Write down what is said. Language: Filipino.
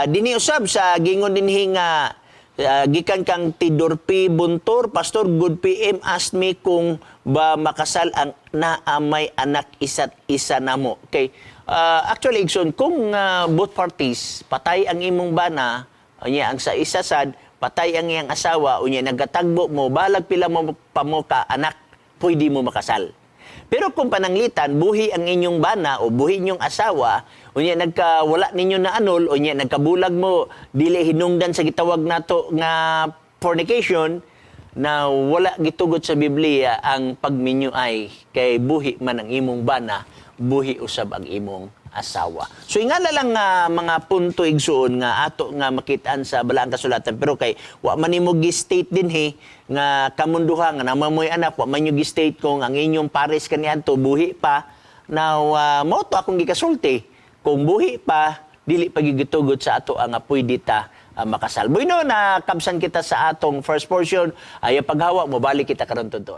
Dini usab sa gingon dinhi nga gikan kang Tidorpi Buntor, Pastor, good PM asked me kung ba makasal ang naamay anak isa't isa namo. Okay. Actually, Igsoon, kung both parties, patay ang imong bana, unya ang sa isa sad, patay ang iyang asawa, unya nagatagbo mo, balag pila mo pamuka, anak, pwede mo makasal. Pero kung pananglitan, buhi ang inyong bana o buhi inyong asawa, unya wala ninyo na anol, unya nagkabulag mo, dili hinungdan sa gitawag nato nga fornication, na wala gitugot sa Biblia ang pagminyo ay kay buhi man ang imong bana, buhi usab ang imong asawa. So ingana lang nga mga punto igsuon nga ato nga makitaan sa balaang kasulatan, pero kay wa man nimo gi-state dinhi nga kamunduha nga namamoy anak, wa man nyo gi-state kung ang inyong pares kaniadto buhi pa. Now mao to akong gikasulti, kung buhi pa dili pagigitugot sa ato ang pwede ta makasal. Bueno, na kabsan kita sa atong first portion, ay paghawa mo balik kita karon tudtod.